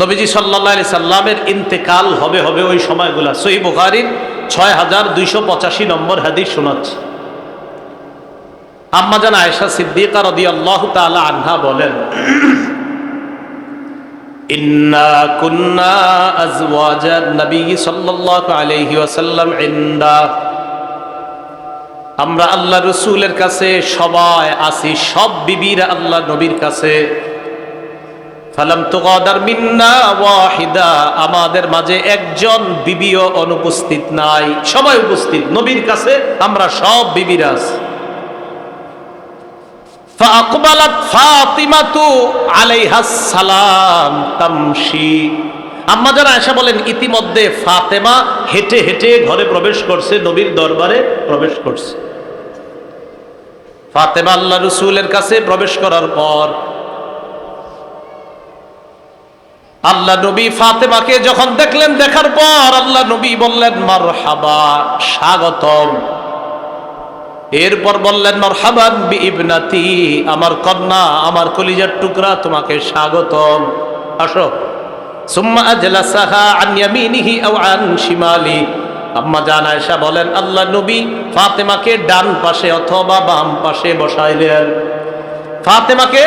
নবীজি সাল্লাল্লাহু আলাইহি সাল্লামের ইন্তেকাল হবে ওই সময়গুলা সহিহ বুখারীর 6285 নম্বর হাদিস শোনাচ্ছি। আম্মা জান আয়েশা সিদ্দিকা রাদিয়াল্লাহু তাআলা আনহা বলেন, ইন্না কুন্না আজওয়াজান নবী সাল্লাল্লাহু আলাইহি ওয়াসাল্লাম ইনদা, আমরা আল্লাহ রাসূলের কাছে সবাই আছি, সব বিবিরা আল্লাহ নবীর কাছে। ফালাম তুগাদার মিন্না ওয়াহিদা, আমাদের মাঝে একজন বিবিও অনুপস্থিত নাই, সবাই উপস্থিত নবীর কাছে, আমরা সব বিবিরা আছি। ফাআকবালাত ফাতিমাতু আলাইহাস সালাম তামশি, আম্মা জান আয়েশা বলেন ইতিমধ্যে ফাতেমা হেঁটে হেঁটে ঘরে প্রবেশ করছে, নবীর দরবারে প্রবেশ করছে। ফাতেমা আল্লাহ রাসূলের কাছে প্রবেশ করার পর আল্লাহ নবী ফাতেমাকে যখন দেখলেন, দেখার পর আল্লাহ নবী বললেন মারহাবা, স্বাগতম। এরপর বললেন মারহাবান বিইবনাতি, আমার কন্যা, আমার কলিজার টুকরা, তোমাকে স্বাগতম, আসো। সুম্মা আজলাসাহা আন ইয়ামিনিহি আও আন শিমালি, আম্মা জান আয়েশা বলেন আল্লাহ নবী ফাতেমাকে ডান পাশে অথবা বাম পাশে বসাইলেন। ফাতেমাকে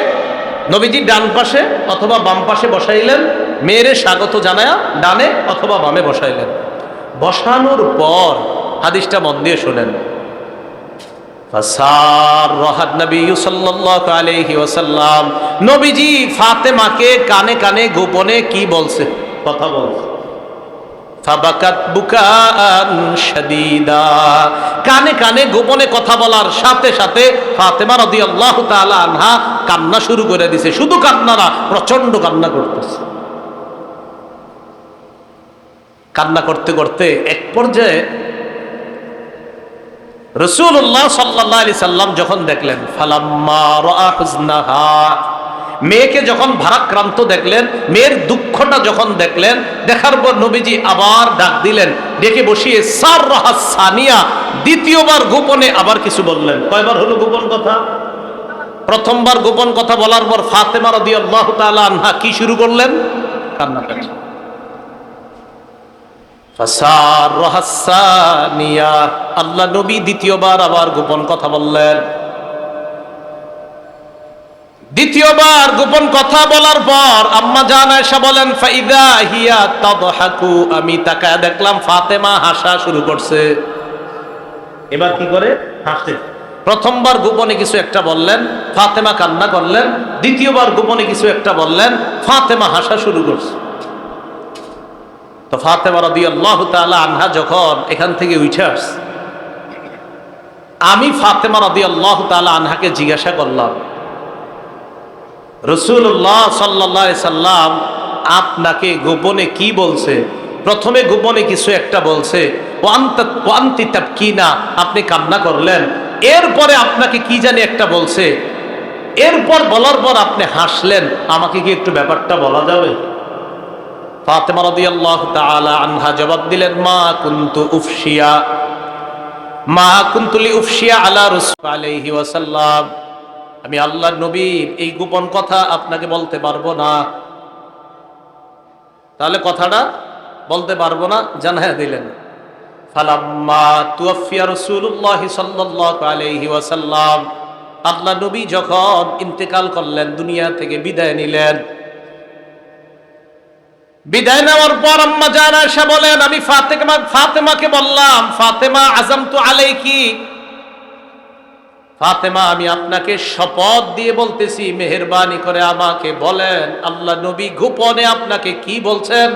নবীজি ডান পাশে অথবা বাম পাশে বসাইলেন, মেয়েরে স্বাগত জানায়া ডানে অথবা বামে বসাইলেন। বসানোর পর হাদিসটা মন দিয়ে শোনেন, ফাসাররাহান নবী সাল্লাল্লাহু আলাইহি ওয়াসাল্লাম, নবীজি ফাতেমাকে কানে কানে গোপনে কি বলছে, কথা বলছে। ফাবাকাত বুকাআন শাদীদা, কানে কানে গোপনে কথা বলার সাথে সাথে ফাতেমা রাদিয়াল্লাহু তাআলা আনহা কান্না শুরু করে দিয়েছে। শুধু কান্না না, প্রচন্ড কান্না করতেছে। কান্না করতে করতে এক পর্যায়ে রাসূলুল্লাহ সাল্লাল্লাহু আলাইহি সাল্লাম যখন দেখলেন, ফালাম্মা রাআ হুজনাহা, মেয়েকে যখন ভারাক্রান্ত দেখলেন, মেয়ের দুঃখটা যখন দেখলেন, দেখার পর নবীজি আবার ডাক দিলেন, ডেকে বসিয়ে সাররাহা সানিয়া, দ্বিতীয়বার গোপনে আবার কিছু বললেন। কয়বার হলো গোপন কথা? প্রথমবার গোপন কথা বলার পর ফাতেমা রাদিয়াল্লাহু তাআলা আনহা কি শুরু করলেন? কান্নাকাটি। ফাসাররাহা সানিয়া, আল্লাহ নবী দ্বিতীয়বার আবার গোপন কথা বললেন। দ্বিতীয়বার গোপন কথা বলার পর আম্মা জান আয়েশা বলেন ফাইদা হিয়া তাদহাকু, আমি তাকায় দেখলাম ফাতেমা হাসা শুরু করছে। এবার কি করে? হাসে। প্রথমবার গোপনে কিছু একটা বললেন, ফাতেমা কান্না করলেন। দ্বিতীয়বার গোপনে কিছু একটা বললেন, ফাতেমা হাসা শুরু করছে। তো ফাতেমা রাদিয়াল্লাহু তাআলা আনহা যখন এখান থেকে উঠে আসছে, আমি ফাতেমা রাদিয়াল্লাহু তাআলা আনহাকে জিজ্ঞাসা করলাম, রাসূলুল্লাহ সাল্লাল্লাহু আলাইহি সাল্লাম আপনাকে গোপনে কি বলছে? প্রথমে গোপনে কিছু একটা বলছে, ওয়ান্তি তাবকিনা, আপনি কান্না করলেন। এরপরে আপনাকে কি জানি একটা বলছে, এরপর বলার পর আপনি হাসলেন। আমাকে কি একটু ব্যাপারটা বলা যাবে? ফাতেমা রাদিয়াল্লাহু তাআলা আনহা জবাব দিলেন, মা কুনতু লিউফশিয়া আলা রাসূল আলাইহি ওয়াসাল্লাম, আমি আল্লাহর নবীর এই গোপন কথা আপনাকে বলতে পারবো না। তাহলে কথাটা বলতে পারবো না, জানায়া দিলেন। ফালাম্মা তুওয়াফিয়া রাসূলুল্লাহ সাল্লাল্লাহু আলাইহি ওয়াসাল্লাম, আল্লাহ নবী যখন ইন্তেকাল করলেন, দুনিয়া থেকে বিদায় নিলেন, বিদায় নেওয়ার পর আম্মা জান আয়েশা বলেন, আমি ফাতেমাকে বললাম, ফাতেমা আযামতু আলাইকি, ফাতেমা আমি আপনাকে শপথ দিয়ে বলতেছি, মেহেরবানি করে আমাকে বলেন আল্লাহ নবী গোপনে আপনাকে কি বলছেন।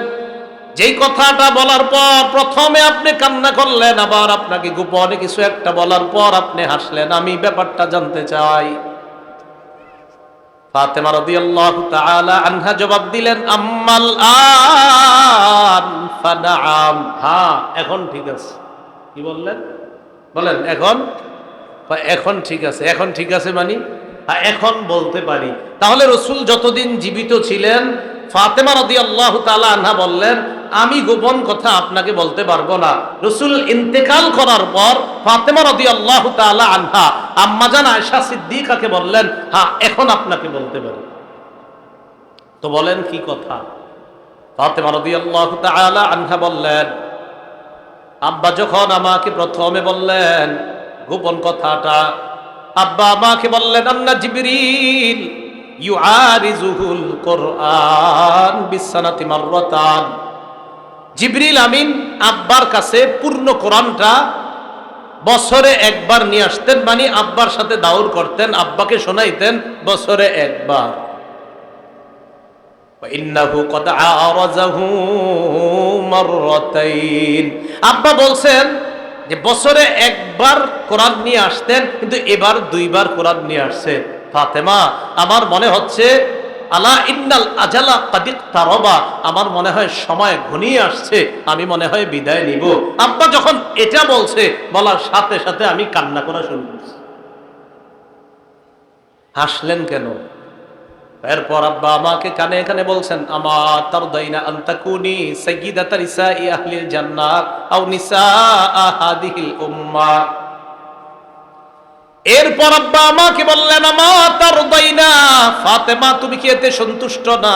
যেই কথাটা বলার পর প্রথমে আপনি কান্না করলেন, আবার আপনাকে গোপনে কিছু একটা বলার পর আপনি হাসলেন, আমি ব্যাপারটা জানতে চাই। ফাতেমা রাদিয়াল্লাহু তাআলা আনহা জবাব দিলেন, আম্মাল আন ফানাআম, হ্যাঁ এখন ঠিক আছে। কি বললেন? বলেন এখন। এখন ঠিক আছে। এখন ঠিক আছে মানে এখন বলতে পারি। তাহলে রাসূল যতদিন জীবিত ছিলেন, ফাতেমা রাদিয়াল্লাহু তাআলা আনহা বললেন, আমি গোপন কথা আপনাকে বলতে পারবো না। রাসূল ইন্তেকাল করার পর ফাতেমা রাদিয়াল্লাহু তাআলা আনহা আম্মা জান আয়েশা সিদ্দিকাকে বললেন, হ্যাঁ এখন আপনাকে বলতে পারি। তো বলেন কি কথা? ফাতেমা রাদিয়াল্লাহু তাআলা আনহা বললেন, আব্বা যখন আমাকে প্রথমে বললেন গোপন কথাটা, আব্বা আমাকে বললেন আন্না জিবরিল ইউআরিজুহুল কুরআন বিসসানাতি মাররাতান। জিবরিল আমিন আব্বার কাছে পূর্ণ কোরআনটা বছরে একবার নিয়ে আসতেন, মানে আব্বার সাথে দাউর করতেন, আব্বাকে শোনাইতেন বছরে একবার। ইন্নাহু কদ আরাজাহু মাররাতাইন। আব্বা বলছেন যে বছরে একবার কোরআন নিয়ে আসতেন, কিন্তু এবার দুইবার কোরআন নিয়ে আসছে। ফাতেমা, আমার মনে হচ্ছে আলা ইন্নাল আজালা কাদ ইকতারাবা, আমার মনে হয় সময় ঘনিয়ে আসছে, আমি মনে হয় বিদায় নিব। আব্বা যখন এটা বলছে, বলার সাথে সাথে আমি কান্না করা শুরু করছি। হাসলেন কেন? এরপর আব্বা আমাকে কানে কানে বলছেন, আমা তারদাইনা আন তাকুনি সাইয়্যিদাতা নিসাই আহলিল জান্নাহ আও নিসাআ হাদিহিল উম্মাহ। এরপর আব্বা আমাকে বললেন, আমা তারদাইনা, ফাতেমা তুমি কি এতে সন্তুষ্ট না,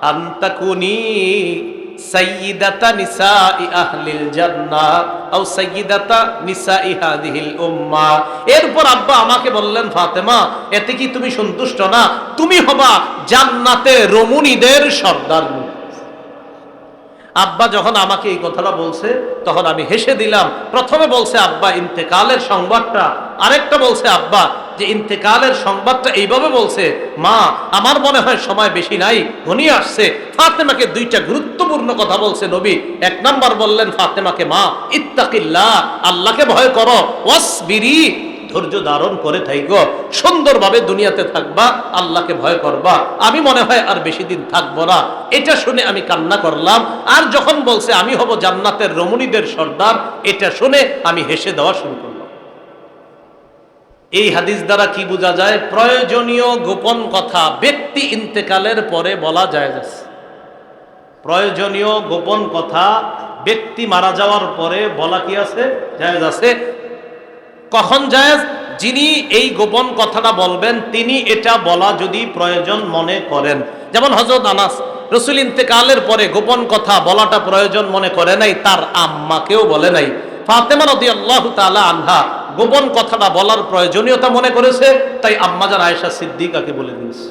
আন তাকুনি সাইয়্যিদাতা নিসাই আহলিল জান্নাহ আও সাইয়্যিদাতা নিসাই হাদিহিল উম্মাহ। এরপর আব্বা আমাকে বললেন, ফাতেমা এতে কি তুমি সন্তুষ্ট না, তুমি হবা জান্নাতে রমণীদের সর্দারনী। আব্বা যখন আমাকে এই কথাটা বলছে তখন আমি হেসে দিলাম। প্রথমে বলছে আব্বা ইন্তেকালের সংবাদটা, আরেকটা বলছে আব্বা যে ইন্তেকালের সংবাদটা এইভাবে বলছে, মা আমার মনে হয় সময় বেশি নাই, ঘনিয়ে আসছে। ফাতেমাকে দুইটা গুরুত্বপূর্ণ কথা বলছে নবী। এক নাম্বার বললেন ফাতেমাকে, মা ইত্তাকিল্লাহ, আল্লাহকে ভয় করো, ওয়াসবিরি, ধৈর্য ধারণ করে থাকো, সুন্দরভাবে দুনিয়াতে থাকবা, আল্লাহকে ভয় করবা, আমি মনে হয় আর বেশি দিন থাকবো না। এটা শুনে আমি কান্না করলাম। আর যখন বলছে আমি হব জান্নাতের রমণীদের সর্দার, এটা শুনে আমি হেসে দেওয়া শুরু করলাম। এই হাদিস দ্বারা কি বোঝা যায়? প্রয়োজনীয় গোপন কথা ব্যক্তি ইন্তেকালের পরে বলা জায়েজ আছে। প্রয়োজনীয় গোপন কথা ব্যক্তি মারা যাওয়ার পরে বলা কি আছে? জায়েজ আছে। কখন জায়েজ? যিনি এই গোপন কথাটা বলবেন তিনি এটা বলা যদি প্রয়োজন মনে করেন। যেমন হযরত আনাস রাসূল ইন্তেকালের পরে গোপন কথা বলাটা প্রয়োজন মনে করে নাই, তার আম্মাকেও বলে নাই। ফাতেমা রাদিয়াল্লাহু তাআলা আনহা গোপন কথাটা বলার প্রয়োজনীয়তা মনে করেছে, তাই আম্মাজান আয়েশা সিদ্দিকাকে বলে দিয়েছে।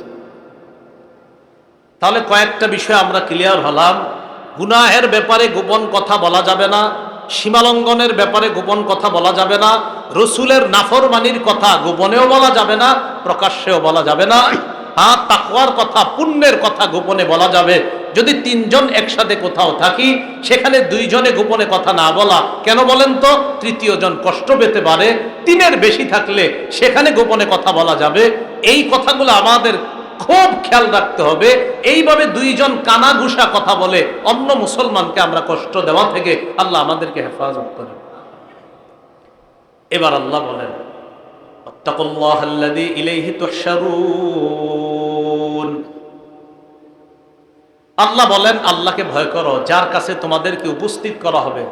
তাহলে কয়েকটা বিষয় আমরা ক্লিয়ার হলাম। গুনাহের ব্যাপারে গোপন কথা বলা যাবে না, সীমালঙ্ঘনের ব্যাপারে গোপন কথা বলা যাবে না, রসুলের নাফরমানির কথা গোপনেও বলা যাবে না, প্রকাশ্যেও বলা যাবে না। হ্যাঁ, তাকওয়ার কথা, পুণ্যের কথা গোপনে বলা যাবে। যদি তিনজন একসাথে কোথাও থাকি, সেখানে দুইজনে গোপনে কথা না বলা। কেন বলেন তো? তৃতীয় জন কষ্ট পেতে পারে। তিনের বেশি থাকলে সেখানে গোপনে কথা বলা যাবে। এই কথাগুলো আমাদের খুব খেয়াল রাখতে হবে। এইভাবে দুইজন কানাঘুষা কথা বলে অন্য মুসলমানকে আমরা কষ্ট দেওয়া থেকে আল্লাহ আমাদেরকে হেফাজত করেন। এবার আল্লাহ বলেন, আত্তাকুল্লাহাল্লাযী ইলাইহি তুহশারুন। আল্লাহ বলেন আল্লাহকে ভয় করো যার কাছে তোমাদেরকে উপস্থিত করা হবে।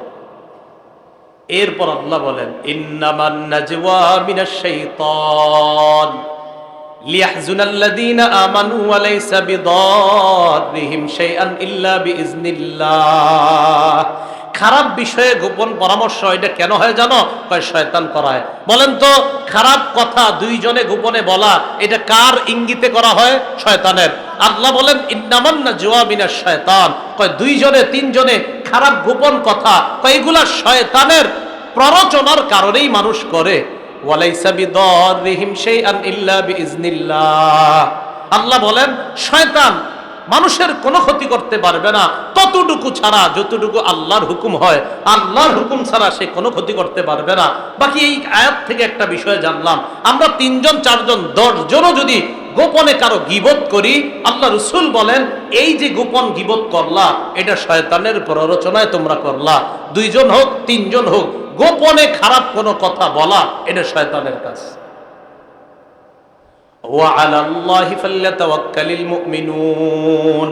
এরপর আল্লাহ বলেন, ইন্নামান নাজওয়া মিনাশ শাইতান লিয়াহজুনাল্লাযীনা আমানু ওয়া লাইসা বিদাররিহিম শাইআন ইল্লা বিইজনিল্লাহ। খারাপ বিষয়ে গোপন পরামর্শ এটা কেন হয় জানো? কয় শয়তান করায়। বলেন তো, খারাপ কথা দুইজনে গোপনে বলা এটা কার ইঙ্গিতে করা হয়? শয়তানের। আল্লাহ বলেন ইন্নামান নাজওয়া মিনাশ শাইতান, কয় দুইজনে তিনজনে খারাপ গোপন কথা, কয় এগুলা শয়তানের প্ররোচনার কারণেই মানুষ করে। ওয়ালাইসা বিদাররিহিম শাইআন ইল্লা বিইজনিল্লাহ। আল্লাহ বলেন শয়তান মানুষের কোনো ক্ষতি করতে পারবে না ততটুকু ছাড়া যতটুকু আল্লাহর হুকুম হয়। আল্লাহর হুকুম ছাড়া সে কোনো ক্ষতি করতে পারবে না। বাকি এই আয়াত থেকে একটা বিষয় জানলাম, আমরা তিনজন চারজন 10 জনও যদি গোপনে কারো গীবত করি, আল্লাহ রাসূল বলেন এই যে গোপন গীবত করলা এটা শয়তানের প্ররোচনায় তোমরা করলা। 2 জন হোক 3 জন হোক, গোপনে খারাপ কোনো কথা বলা এটা শয়তানের কাজ। ওয়ালাল্লাহি ফাল্যাতাওয়াক্কালিল মুমিনুন।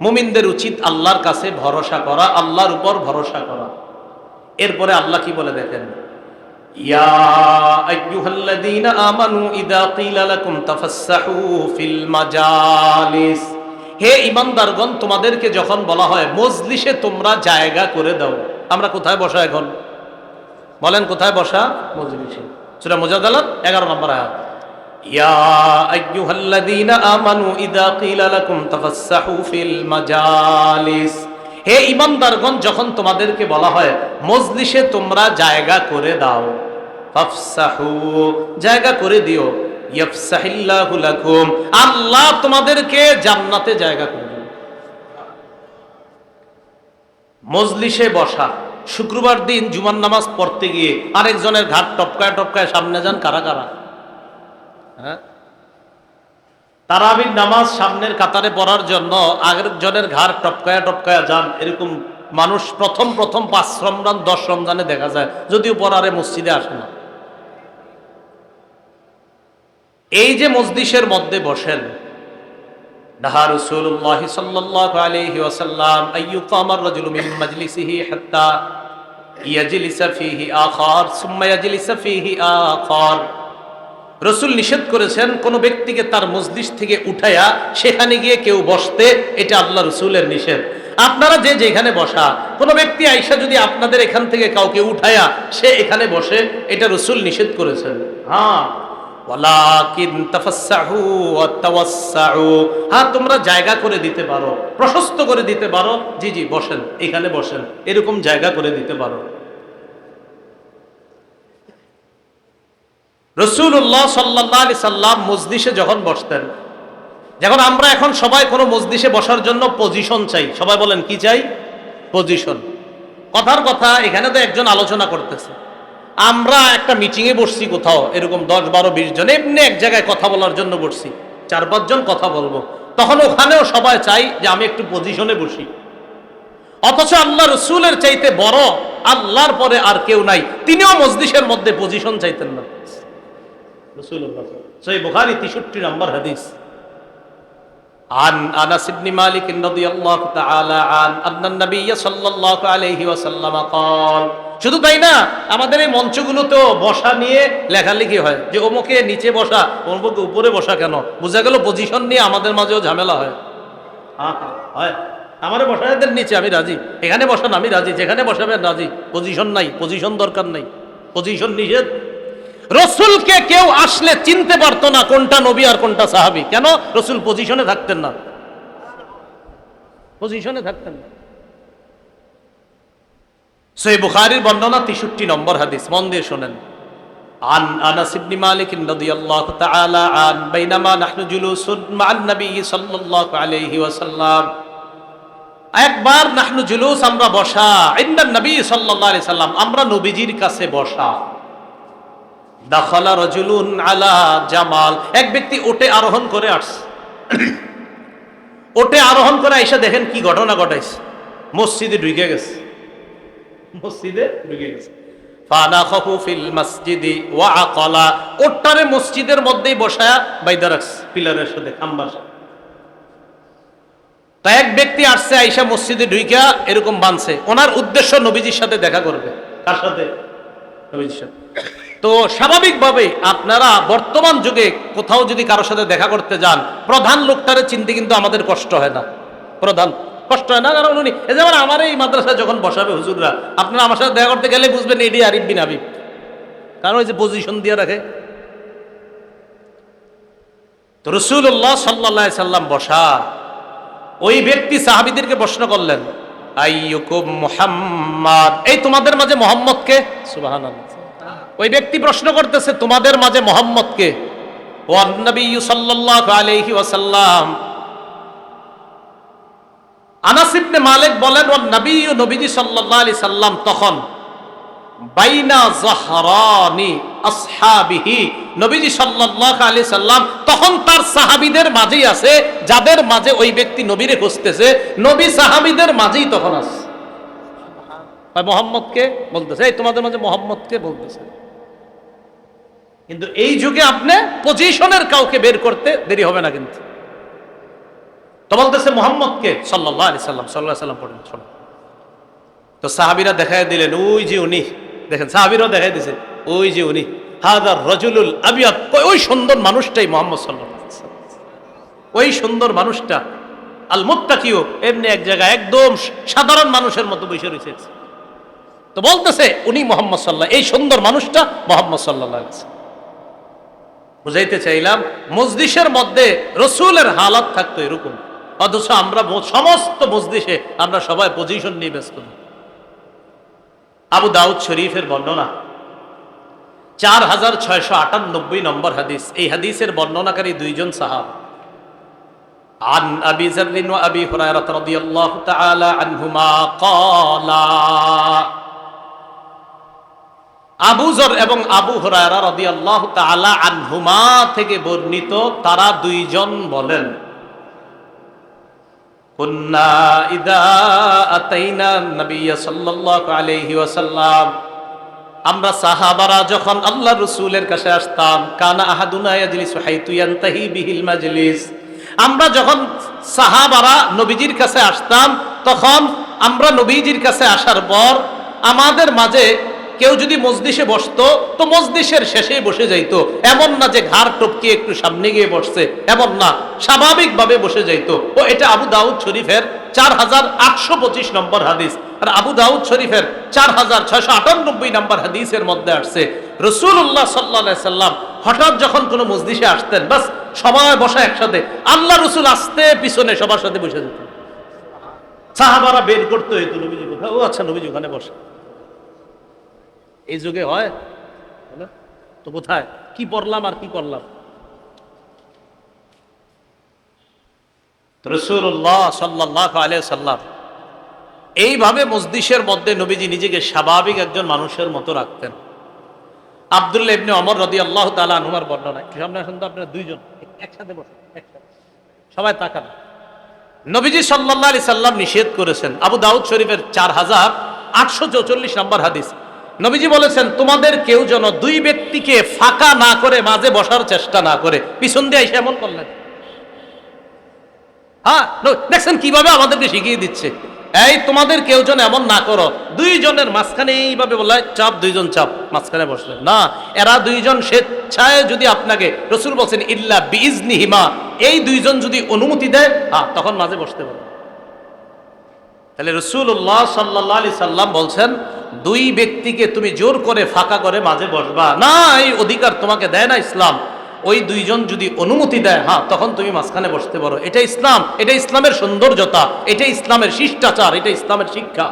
মুমিনদের উচিত আল্লাহর কাছে ভরসা করা, আল্লাহর উপর ভরসা করা। এরপরে আল্লাহ কি বলে দেখেন, ইয়া আইয়ুহাল্লাযীনা আমানু ইযা ক্বিলা লাকুম তাফাসসাহু ফিল মাজালিস। হে ঈমানদারগণ, তোমাদেরকে যখন বলা হয় মজলিসে তোমরা জায়গা করে দাও, আমরা কোথায় বসা এখন? বলেন কোথায় বসা? মজলিসে। সূরা মুজাদালাত 11 নম্বর আয়াত। ইয়া আইয়ুহাল্লাযীনা আমানু ইযা কিলা লাকুম তাফাসসাহু ফিল মাজালিস, হে ঈমানদারগণ, যখন তোমাদেরকে বলা হয় মজলিসে তোমরা জায়গা করে দাও, ফাফসাহু, জায়গা করে দিও, ইয়াফসাহিল্লাহু লাকুম, আল্লাহ তোমাদেরকে জান্নাতে জায়গা করে দিবেন। মজলিসে বসা। শুক্রবার দিন জুমার নামাজ পড়তে গিয়ে আরেকজনের ঘাট টপকায় টপকায় সামনে যান কারা কারা? হ্যাঁ, তারাবির নামাজ সামনের কাতারে পড়ার জন্য আরেকজনের ঘাড় টপকায়া টপকায়া যান, এরকম মানুষ প্রথম 5 রমজান 10 রমজানে দেখা যায়, যদিও পড়ারে মসজিদে আসে না। এই যে মজলিসের মধ্যে বসেন, নাহা রাসূলুল্লাহ সাল্লাল্লাহু আলাইহি ওয়াসাল্লাম আইয়ুকামার রাজুলু মিন মাজলিসিহি হাত্তা ইয়াজলিসা ফীহি আখার সুম্মা ইয়াজলিসা ফীহি আখার। রাসূল নিষেধ করেছেন কোন ব্যক্তিকে তার মজলিস থেকে উঠায়া সেখানে গিয়ে কেউ বসতে, এটা আল্লাহ রাসূলের নিষেধ। আপনারা যে যেখানে বসা, কোন ব্যক্তি আইসা যদি আপনাদের এখান থেকে কাউকে উঠায়া সে এখানে বসে, এটা রাসূল নিষেধ করেছেন। হ্যাঁ, ওয়ালাকিন তাফাসসাহু ওয়া তাওয়াসসাউ, হ্যাঁ তোমরা জায়গা করে দিতে পারো, প্রশস্ত করে দিতে পারো, জি জি বসেন, এখানে বসেন, এরকম জায়গা করে দিতে পারো। রাসূলুল্লাহ সাল্লাল্লাহু আলাইহি সাল্লাম মজলিসে যখন বসতেন, যখন আমরা এখন সবাই কোনো মজলিসে বসার জন্য পজিশন চাই, সবাই বলেন কি চাই? পজিশন। কথার কথা, এখানে তো একজন আলোচনা করতেছে, আমরা একটা মিটিংয়ে বসছি কোথাও, এরকম 10, 12, 20 জন এমনি এক জায়গায় কথা বলার জন্য বসছি, 4-5 জন কথা বলবো, তখন ওখানেও সবাই চাই যে আমি একটু পজিশনে বসি। অথচ আল্লাহ রাসূলের চাইতে বড় আল্লাহর পরে আর কেউ নাই, তিনিও মজলিসের মধ্যে পজিশন চাইতেন না। রাসূলুল্লাহ সহিহ বুখারী 63 নম্বর হাদিস। আন আনাস ইবনে মালিক রাদিয়াল্লাহু তাআলা আন্না নবী সাল্লাল্লাহু আলাইহি ওয়াসাল্লাম قال, শুধু তাই না, আমাদের এই মঞ্চগুলোতেও বসা নিয়ে লেখালেখি হয় যে অমুকে নিচে বসা, অমুকে উপরে বসা। কেন? বোঝা গেল পজিশন নিয়ে আমাদের মাঝেও ঝামেলা হয়। হয়, আমারে বসাদের নিচে আমি রাজি, এখানে বসান আমি রাজি, যেখানে বসাবেন রাজি, পজিশন নাই, পজিশন দরকার নাই, পজিশন নিষেধ। রসুলকে কেউ আসলে চিনতে পারতো না কোনটা নবী আর কোনটা সাহাবী। কেন? রসুল পজিশনে থাকতেন না, পজিশনে থাকতেন না। সহিহ বুখারীর বর্ণনা 63 নম্বর হাদিস, মন দিয়ে শুনেন। আন আনাস ইবনে মালিক রাদিয়াল্লাহু তাআলা আন বাইনামা নাহনু জুলুসুন মা'আন নবী সাল্লাল্লাহু আলাইহি ওয়াসাল্লাম, একবার নাহনু জুলুস, আমরা বসা, ইন্দান নবী সাল্লাল্লাহু আলাইহি সাল্লাম, আমরা নবীজির কাছে বসা। দাখালা রাজুলুন আলা জামাল, এক ব্যক্তি ওটে আরোহণ করে আসছে। ওটে আরোহণ করে আইসা দেখেন কি ঘটনা ঘটাইছে, মসজিদে ঢুকে গেছে, মসজিদে ঢুকে গেছে। ফানাখাহু ফিল মসজিদি ওয়া আকালা, ওটটারে মসজিদের মধ্যেই বসায়া বাইদা রাখছে, পিলারের সাথে, খাম্বার সাথে। তা এক ব্যক্তি আসছে, আইসা মসজিদে ঢুইকা এরকম বানছে, ওনার উদ্দেশ্য নবীজির সাথে দেখা করবে। কার সাথে? নবীজির সাথে। তো স্বাভাবিকভাবে আপনারা বর্তমান যুগে কোথাও যদি কারোর সাথে দেখা করতে যান, প্রধান লোকটারে চিনতে কিন্তু আমাদের কষ্ট হয় না, প্রধান কষ্ট হয় না, কারণ উনি, এই যেমন আমার এই মাদ্রাসায় যখন বসাবে হুজুররা, আপনারা আমার সাথে দেখা করতে গেলে বুঝবেন এডি আরিফ বিন হাবিব, কারণ ওই যে পজিশন দিয়ে রাখে। তো রাসূলুল্লাহ সাল্লাল্লাহু আলাইহি সাল্লাম বসা, ওই ব্যক্তি সাহাবীদেরকে প্রশ্ন করলেন, আইয়ুকুম মুহাম্মাদ, এই তোমাদের মাঝে মুহাম্মদ কে? সুবহানাল্লাহ। ওই ব্যক্তি প্রশ্ন করতেছে, তোমাদের মাঝে মুহাম্মদ কে? ওয়ান নবী সাল্লাল্লাহু আলাইহি ওয়াসাল্লাম। আনাস ইবনে মালিক বলেন, ওয়ান নবী, নবীজি সাল্লাল্লাহু আলাইহি সাল্লাম তখন বাইনা যাহরানি আসহাবিহি, নবীজি সাল্লাল্লাহু আলাইহি সাল্লাম তখন তার সাহাবীদের মাঝেই আছে, যাদের মাঝে ওই ব্যক্তি নবীরে খুঁজতেছে, নবী সাহাবীদের মাঝেই তখন আছে। মুহাম্মদকে বলতেছে, এই তোমাদের মাঝে মুহাম্মদকে বলতেছে। কিন্তু এই যুগে আপনি পজিশনের কাউকে বের করতে দেরি হবে না কিন্তু। তো বলতেছে মুহাম্মদকে, সাল্লাল্লাহু আলাইহি সাল্লাম, সাল্লাল্লাহু আলাইহি সাল্লাম পড়েন, শোনো। তো সাহাবীরা দেখায় দিলেন, ওই যে উনি, দেখেন সাহাবীরাও দেখায় দিছে, ওই যে উনি, হাদার রাজুলুল আবিয়াদ, ওই সুন্দর মানুষটাই মুহাম্মদ সাল্লাল্লাহু আলাইহি সাল্লাম, ওই সুন্দর মানুষটা। আল মুত্তাকিও এমনি এক জায়গায় একদম সাধারণ মানুষের মতো বসে রয়েছে। তো বলতেছে উনি মুহাম্মদ সাল্লাল্লাহু, এই সুন্দর মানুষটা মুহাম্মদ সাল্লাল্লাহু আলাইহি ওয়াসাল্লাম। বুঝাইতে চাইলাম মজলিসের মধ্যে রসুলের হালাত থাকতো এরকম, অথচ আমরা সমস্ত মজলিসে আমরা সবাই পজিশন নিয়ে ব্যস্ত। আবু দাউদ শরীফের বর্ণনা 4698 নম্বর হাদিস। এই হাদিসের বর্ণনাকারী দুইজন সাহাবা। عن أبي ذر وأبي هريرة رضي الله تعالى عنهما قالا আবু যর এবং আবু হুরায়রা রাদিয়াল্লাহু তাআলা আনহুমা থেকে বর্ণিত, তারা দুইজন বলেন, কুন্না ইদা আতাইনা নবী সাল্লাল্লাহু আলাইহি ওয়াসাল্লাম, আমরা সাহাবারা যখন আল্লাহর রাসূলের কাছে আসতাম, কানা আহাদুনা ইয়াজলিসু হাইতু ইয়ানতাহি বিহিল মাজলিস, আমরা যখন সাহাবারা নবীজির কাছে আসতাম, তখন আমরা নবীজির কাছে আসার পর আমাদের মাঝে কেউ যদি মজলিসে বসতো তো মজলিসের শেষেই বসে যাইতো। এমন না যে ঘাড় টপকে একটু সামনে গিয়ে বসছে, এমন না, স্বাভাবিকভাবে বসে যাইতো। ও এটা আবু দাউদ শরীফের 4825 নম্বর হাদিস। আর আবু দাউদ শরীফের 4698 নম্বর হাদিসের মধ্যে আসছে, রাসূলুল্লাহ সাল্লাল্লাহু আলাইহি সাল্লাম হঠাৎ যখন কোনো মজলিসে আসতেন, বাস সবাই বসা একসাথে, আল্লাহ রাসূল আসতে পিছনে সবার সাথে বসে যেতেন। সাহাবারা বের করতে হইতো নবীজি কোথায়, ও আচ্ছা নবীজি ওখানে বসে। এই যুগে হয় তো কোথায় কি পড়লাম আর কি করলাম। রাসূলুল্লাহ সাল্লাল্লাহু আলাইহি সাল্লাম এইভাবে মজলিসের মধ্যে নবীজি নিজেকে স্বাভাবিক একজন মানুষের মতো রাখতেন। আব্দুল্লাহ ইবনে ওমর রাদিয়াল্লাহু তাআলা আনহুর বর্ণনা, সামনে আসুন তো আপনারা দুইজন একসাথে বসুন, একসাথে সবাই তাকান। নবীজি সাল্লাল্লাহু আলাইহি সাল্লাম নিষেধ করেছেন, আবু দাউদ শরীফের 4844 নম্বর হাদিস, নবীজি বলেছেন, তোমাদের কেউ যেন দুই ব্যক্তিকে ফাঁকা না করে মাঝে বসার চেষ্টা না করে। পিছন দিয়ে এসে এমন করলেন, হ্যাঁ দেখছেন কিভাবে আমাদেরকে শিখিয়ে দিচ্ছে, এই তোমাদের কেউ যেন এমন না করো, দুইজনের মাঝখানে এইভাবে বলা চাপ, দুইজন চাপ, মাঝখানে বসলেন না। এরা দুইজন স্বেচ্ছায় যদি আপনাকে, রাসূল বলছেন ইল্লা বিইজনিহিমা, এই দুইজন যদি অনুমতি দেয়, হ্যাঁ তখন মাঝে বসতে পারো। তাহলে রাসূলুল্লাহ সাল্লাল্লাহু আলাইহি সাল্লাম বলছেন, দুই ব্যক্তিকে তুমি জোর করে ফাঁকা করে মাঝে বসবা না, এই অধিকার তোমাকে দেয় না ইসলাম। ওই দুইজন যদি অনুমতি দেয়, হ্যাঁ তখন তুমি মাঝখানে বসতে পারো। এটা ইসলাম, এটা ইসলামের সৌন্দর্যতা, এটা ইসলামের শিষ্টাচার, এটা ইসলামের শিক্ষা।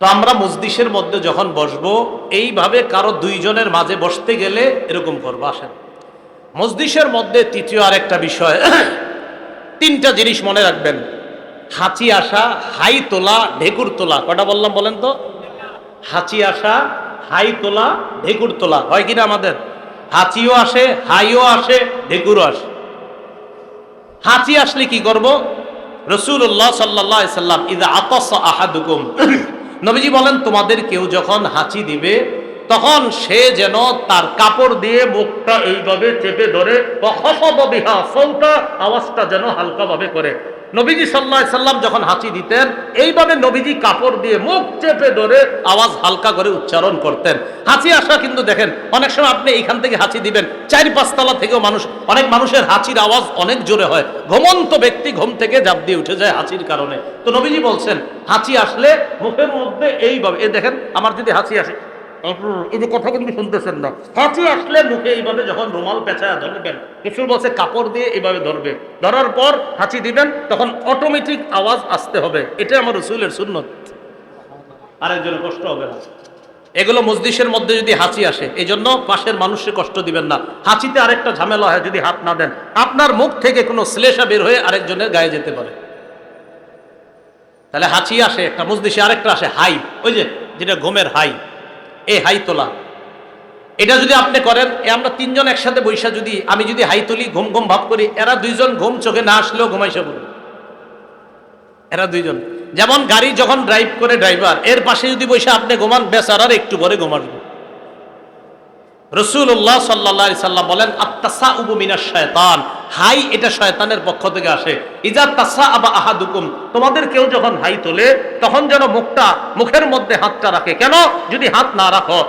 তো আমরা মজলিসের মধ্যে যখন বসবো, এইভাবে কারো দুইজনের মাঝে বসতে গেলে এরকম করবো। আসেন, মজলিসের মধ্যে তৃতীয় আরেকটা বিষয়, তিনটা জিনিস মনে রাখবেন, হাঁচি আসা, হাই তোলা, ঢেকুর তোলা। কটা বললাম বলেন তো? হাঁচি আসা, হাই তোলা, ঢেকুর তোলা হয় কিনা আমাদের? হাঁচিও আসে, হাইও আসে, ঢেকুরও আসে। হাঁচি আসলে কি করব? রাসূলুল্লাহ সাল্লাল্লাহু আলাইহি সাল্লাম ইযা আতাসা আহাদুকুম, নবীজি বলেন, তোমাদের কেউ যখন হাঁচি দিবে তখন সে যেন তার কাপড় দিয়ে মুখটা এইভাবে চেপে ধরে, আওয়াজটা যেন হালকাভাবে করে। নবীজি সাল্লাল্লাহু আলাইহি সাল্লাম যখন হাঁচি দিতেন, এইভাবে নবীজি কাপড় দিয়ে মুখ চেপে ধরে আওয়াজ হালকা করে উচ্চারণ করতেন। হাঁচি আসা কিন্তু দেখেন, অনেক সময় আপনি এইখান থেকে হাঁচি দিবেন, 4-5 তলা থেকেও মানুষ, অনেক মানুষের হাঁচির আওয়াজ অনেক জোরে হয়, ঘুমন্ত ব্যক্তি ঘুম থেকে ঝাঁপ দিয়ে উঠে যায় হাঁচির কারণে। তো নবীজি বলছেন, হাঁচি আসলে মুখের মধ্যে এইভাবে, এই দেখেন আমার যদি হাঁচি আসে, এই যে কথা কিন্তু শুনতেছেন না, হাঁচি আসলে মুখে এইভাবে যখন রুমাল পেঁচায় ধরবেন, রাসূল বলছে কাপড় দিয়ে এইভাবে ধরবে, ধরার পর হাঁচি দিবেন, তখন অটোমেটিক আওয়াজ আসতে হবে। এটা আমার রাসূলের সুন্নত, আরেকজনের কষ্ট হবে না। এগুলো মজলিসের মধ্যে যদি হাঁচি আসে, এই জন্য পাশের মানুষকে কষ্ট দিবেন না। হাঁচিতে আরেকটা ঝামেলা হয়, যদি হাত না দেন, আপনার মুখ থেকে কোনো শ্লেষা বের হয়ে আরেকজনের গায়ে যেতে পারে। তাহলে হাঁচি আসে একটা মজলিসে, আরেকটা আসে হাই, ওই যে যেটা ঘুমের হাই, এই হাই তোলা। এটা যদি আপনি করেন, আমরা তিনজন একসাথে বৈশা যদি, আমি যদি হাই তুলি, ঘুম ঘুম ভাব করি, এরা দুইজন ঘুম চোখে না আসলেও ঘুমাইসা পড়বে। এরা দুইজন যেমন গাড়ি যখন ড্রাইভ করে ড্রাইভার, এর পাশে যদি বসে আপনি ঘুমান, বেচারার একটু পরে ঘুমাসবে। রাসূলুল্লাহ সাল্লাল্লাহু আলাইহি সাল্লাম বলেন, আত-তাসাউবু মিনাশ শায়তান, হাই এটা শয়তানের পক্ষ থেকে আসে। ইজা তাসাআবা আহাদুকুম, তোমাদের কেউ যখন হাই তোলে তখন যেন মুখের মধ্যে হাতটা রাখে। কেন? যদি হাত না রাখো,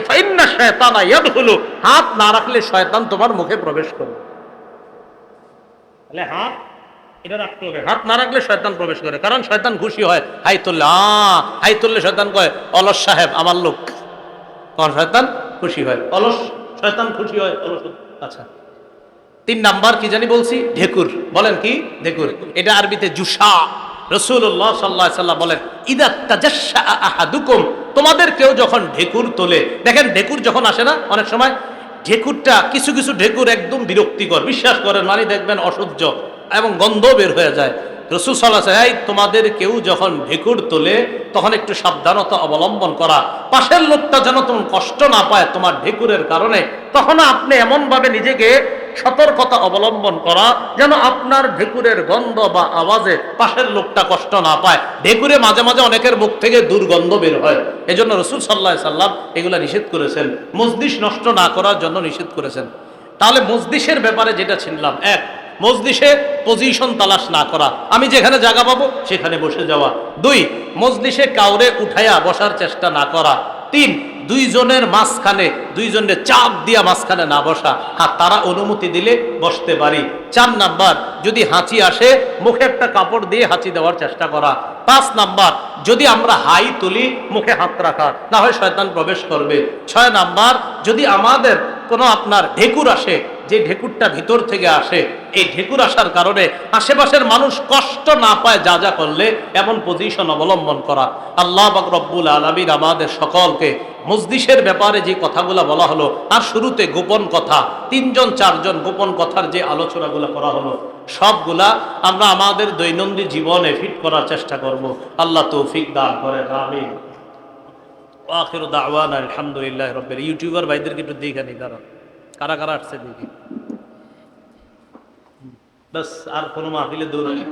ফাইন্না শায়তানা ইয়াদখুলু, হাত না রাখলে শয়তান তোমার মুখে প্রবেশ করবে। তাহলে হাত এটা রাখতে হবে, হাত না রাখলে শয়তান প্রবেশ করে, কারণ শয়তান খুশি হয় হাই তুললে। হাই তুললে শয়তান কয় অলস সাহেব আমার লোক, কারণ শয়তান খুশি হয়, অলস শয়তান খুশি হয় অলস। আচ্ছা, 3 নাম্বার কি জানি বলছি, ঢেকুর। বলেন কি? ঢেকুর। এটা আরবিতে জুসা। রাসূলুল্লাহ সাল্লাল্লাহু আলাইহি সাল্লাম বলেন, ইদা তাজাশশা আহাদুকুম, তোমাদের কেউ যখন ঢেকুর তোলে। দেখেন ঢেকুর যখন আসে না, অনেক সময় ঢেকুরটা, কিছু কিছু ঢেকুর একদম বিরক্তিকর, বিশ্বাস করেন, মানে দেখবেন অসহ্য এবং গন্ধ বের হয়ে যায়। রাসূল সাল্লাল্লাহু আলাইহি ওয়াসাল্লাম, তোমাদের কেউ যখন ঢেকুর তোলে তখন একটু সাবধানতা অবলম্বন করা, পাশের লোকটা যেন তোমার কষ্ট না পায় তোমার ঢেকুরের কারণে। তখন আপনি এমন ভাবে নিজেকে সতর্কতা অবলম্বন করা যেন আপনার ঢেকুরের গন্ধ বা আওয়াজে পাশের লোকটা কষ্ট না পায়। ঢেকুরে মাঝে মাঝে অনেকের মুখ থেকে দুর্গন্ধ বের হয়, এজন্য রাসূল সাল্লাল্লাহু আলাইহি সাল্লাম এগুলা নিষেধ করেছেন, মজলিস নষ্ট না করার জন্য নিষেধ করেছেন। তাহলে মজলিসের ব্যাপারে যেটা ছিলাম, 1, মজলিসে পজিশন তালাশ না করা, আমি যেখানে জায়গা পাবো সেখানে বসে যাওয়া। 2, মজলিসে কাউরে উঠাইয়া বসার চেষ্টা না করা। 3, দুইজনের মাঝখানে, দুইজনের চাপ দিয়া মাঝখানে না বসা, হ্যাঁ তারা অনুমতি দিলে বসতে পারি। 4 নাম্বার, যদি হাঁচি আসে মুখে একটা কাপড় দিয়ে হাঁচি দেওয়ার চেষ্টা করা। 5 নাম্বার, যদি আমরা হাই তুলি মুখে হাত রাখা, না হয় শয়তান প্রবেশ করবে। 6 নাম্বার, যদি আমাদের কোনো আপনার ঢেকুর আসে, যে ঢেকুরটা ভিতর থেকে আসে, এই ঢেকুর আসার কারণে আশেপাশের মানুষ কষ্ট না পায় যা যা করলে, এমন পজিশন অবলম্বন করা। আল্লাহ পাক রব্বুল আলামিন আমাদের সকলকে মজলিসের ব্যাপারে যে কথাগুলো বলা হলো, আর শুরুতে গোপন কথা, 3 জন 4 জন গোপন কথার যে আলোচনাগুলো করা হলো, সবগুলা আমরা আমাদের দৈনন্দিন জীবনে ফিট করার চেষ্টা করব। আল্লাহ তৌফিক দান করেন, আমিন। আখিরু দাওয়ানা আলহামদুলিল্লাহি রাব্বিল। ইউটিউবার ভাইদেরকে একটু দেখে নি, দাঁড়ান কারা কারা আসছে দেখি। বাস, আর কোনো মাহফিলে দৌড়ানি।